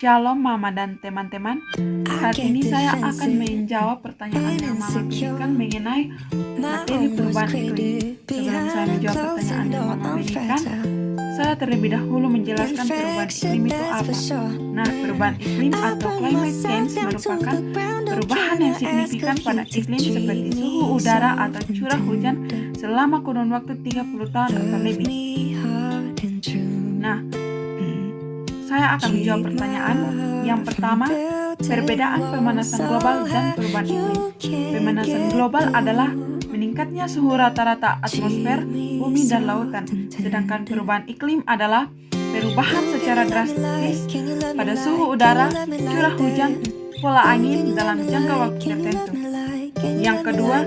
Shalom Mama dan teman-teman. Saat ini saya akan menjawab pertanyaan yang Mama berikan mengenai materi perubahan iklim. Sebelum saya menjawab pertanyaan yang Mama berikan, saya terlebih dahulu menjelaskan perubahan iklim itu apa. Nah, perubahan iklim atau climate change merupakan perubahan yang signifikan pada iklim seperti suhu udara atau curah hujan selama kurun waktu 30 tahun atau lebih. Nah, saya akan menjawab pertanyaan yang pertama, perbedaan pemanasan global dan perubahan iklim. Pemanasan global adalah meningkatnya suhu rata-rata atmosfer, bumi, dan lautan. Sedangkan perubahan iklim adalah perubahan secara drastis pada suhu udara, curah hujan, pola angin dalam jangka waktu tertentu. Yang kedua,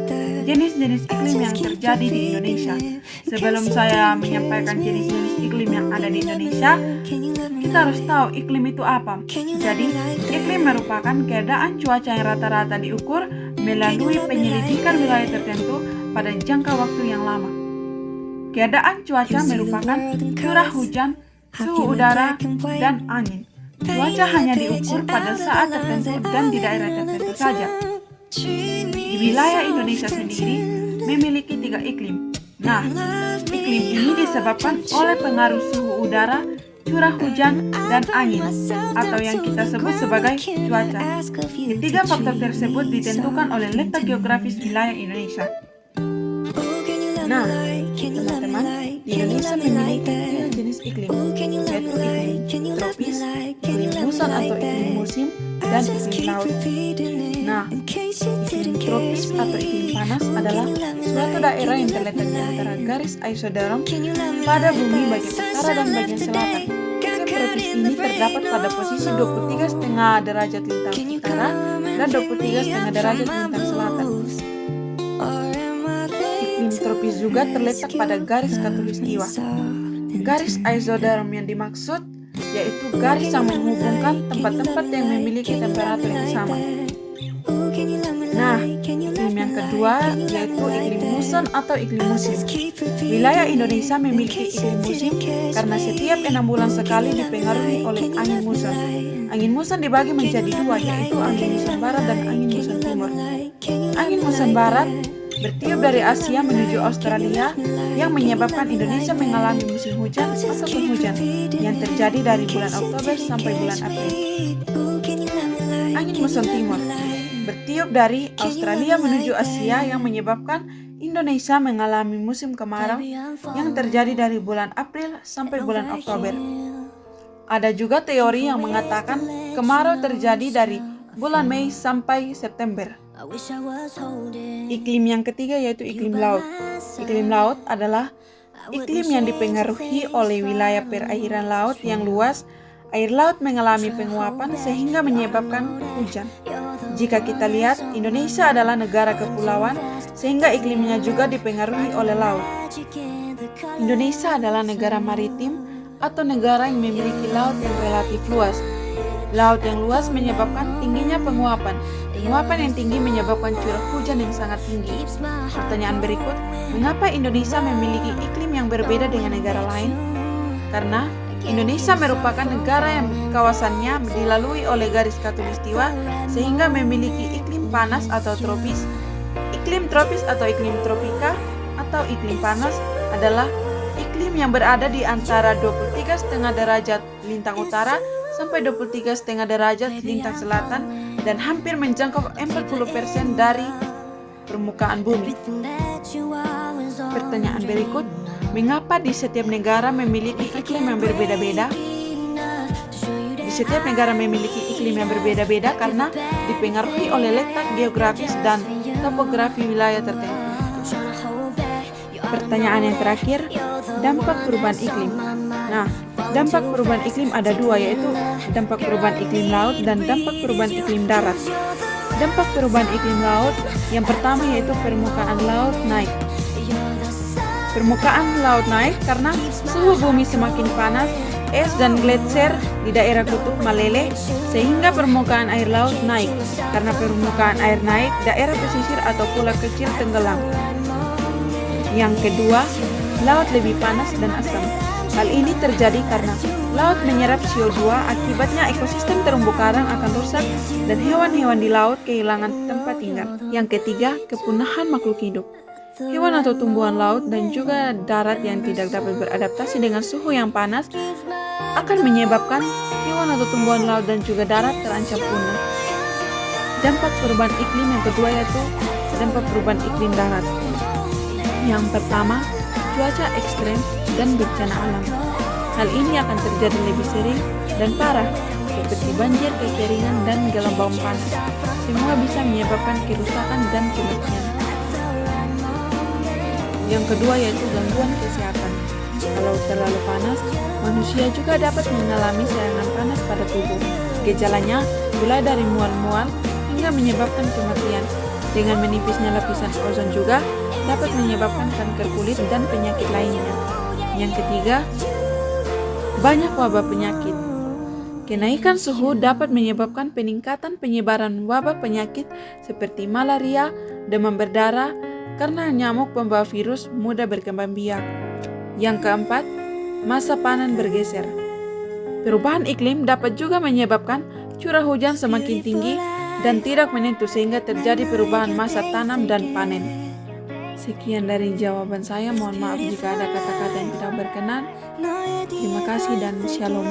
jenis-jenis iklim yang terjadi di Indonesia. Sebelum saya menyampaikan jenis-jenis iklim yang ada di Indonesia, kita harus tahu iklim itu apa. Jadi, iklim merupakan keadaan cuaca yang rata-rata diukur melalui penyelidikan wilayah tertentu pada jangka waktu yang lama. Keadaan cuaca merupakan curah hujan, suhu udara, dan angin. Cuaca hanya diukur pada saat tertentu dan di daerah tertentu saja. Di wilayah Indonesia sendiri memiliki 3 iklim. Nah, iklim ini disebabkan oleh pengaruh suhu udara, curah hujan, dan angin, atau yang kita sebut sebagai cuaca. Ketiga faktor tersebut ditentukan oleh letak geografis wilayah Indonesia. Nah, teman-teman, Indonesia memiliki 3 jenis iklim, yaitu iklim tropis, iklim muson atau iklim musim, dan iklim laut. Nah, iklim tropis atau iklim panas adalah suatu daerah yang terletak di antara garis isoderom pada bumi bagian utara dan bagian selatan. Iklim tropis ini terdapat pada posisi 23,5 derajat lintang utara dan 23,5 derajat lintang selatan. Iklim tropis juga terletak pada garis khatulistiwa. Garis isoderom yang dimaksud yaitu garis yang menghubungkan tempat-tempat yang memiliki temperatur yang sama. Nah, iklim yang kedua yaitu iklim muson atau iklim musim. Wilayah Indonesia memiliki iklim musim karena setiap 6 bulan sekali dipengaruhi oleh angin muson. Angin muson dibagi menjadi 2, yaitu angin muson barat dan angin muson timur. Angin muson barat bertiup dari Asia menuju Australia yang menyebabkan Indonesia mengalami musim hujan atau penghujan yang terjadi dari bulan Oktober sampai bulan April. Angin muson timur bertiup dari Australia menuju Asia yang menyebabkan Indonesia mengalami musim kemarau yang terjadi dari bulan April sampai bulan Oktober. Ada juga teori yang mengatakan kemarau terjadi dari bulan Mei sampai September. Iklim yang ketiga yaitu iklim laut. Iklim laut adalah iklim yang dipengaruhi oleh wilayah perairan laut yang luas. Air laut mengalami penguapan sehingga menyebabkan hujan. Jika kita lihat, Indonesia adalah negara kepulauan sehingga iklimnya juga dipengaruhi oleh laut. Indonesia adalah negara maritim atau negara yang memiliki laut yang relatif luas. Laut yang luas menyebabkan tingginya penguapan. Penguapan yang tinggi menyebabkan curah hujan yang sangat tinggi. Pertanyaan berikut, mengapa Indonesia memiliki iklim yang berbeda dengan negara lain? Karena Indonesia merupakan negara yang kawasannya dilalui oleh garis khatulistiwa sehingga memiliki iklim panas atau tropis. Iklim tropis atau iklim tropika atau iklim panas adalah iklim yang berada di antara 23,5 derajat lintang utara sampai 23,5 derajat lintang selatan dan hampir menjangkau 40% dari permukaan bumi. Pertanyaan berikut, mengapa di setiap negara memiliki iklim yang berbeda-beda? Di setiap negara memiliki iklim yang berbeda-beda karena dipengaruhi oleh letak geografis dan topografi wilayah tertentu. Pertanyaan yang terakhir, dampak perubahan iklim. Nah, dampak perubahan iklim ada 2, yaitu dampak perubahan iklim laut dan dampak perubahan iklim darat. Dampak perubahan iklim laut yang pertama yaitu permukaan laut naik. Permukaan laut naik karena suhu bumi semakin panas, es dan gletser di daerah kutub meleleh sehingga permukaan air laut naik. Karena permukaan air naik, daerah pesisir atau pulau kecil tenggelam. Yang kedua, laut lebih panas dan asam. Hal ini terjadi karena Laut menyerap CO2, akibatnya ekosistem terumbu karang akan rusak dan hewan-hewan di laut kehilangan tempat tinggal. Yang ketiga, kepunahan makhluk hidup. Hewan atau tumbuhan laut dan juga darat yang tidak dapat beradaptasi dengan suhu yang panas akan menyebabkan hewan atau tumbuhan laut dan juga darat terancam punah. Dampak perubahan iklim yang kedua yaitu dampak perubahan iklim darat. Yang pertama, cuaca ekstrem dan bencana alam. Hal ini akan terjadi lebih sering dan parah, seperti banjir, kekeringan, dan gelombang panas. Semua bisa menyebabkan kerusakan dan kematian. Yang kedua yaitu gangguan kesehatan. Kalau terlalu panas, manusia juga dapat mengalami serangan panas pada tubuh. Gejalanya mulai dari mual-mual hingga menyebabkan kematian. Dengan menipisnya lapisan ozon juga dapat menyebabkan kanker kulit dan penyakit lainnya. Yang ketiga, banyak wabah penyakit. Kenaikan suhu dapat menyebabkan peningkatan penyebaran wabah penyakit seperti malaria, demam berdarah, karena nyamuk pembawa virus mudah berkembang biak. Yang keempat, masa panen bergeser. Perubahan iklim dapat juga menyebabkan curah hujan semakin tinggi dan tidak menentu sehingga terjadi perubahan masa tanam dan panen. Sekian dari jawaban saya, mohon maaf jika ada kata-kata yang tidak berkenan. Terima kasih dan shalom.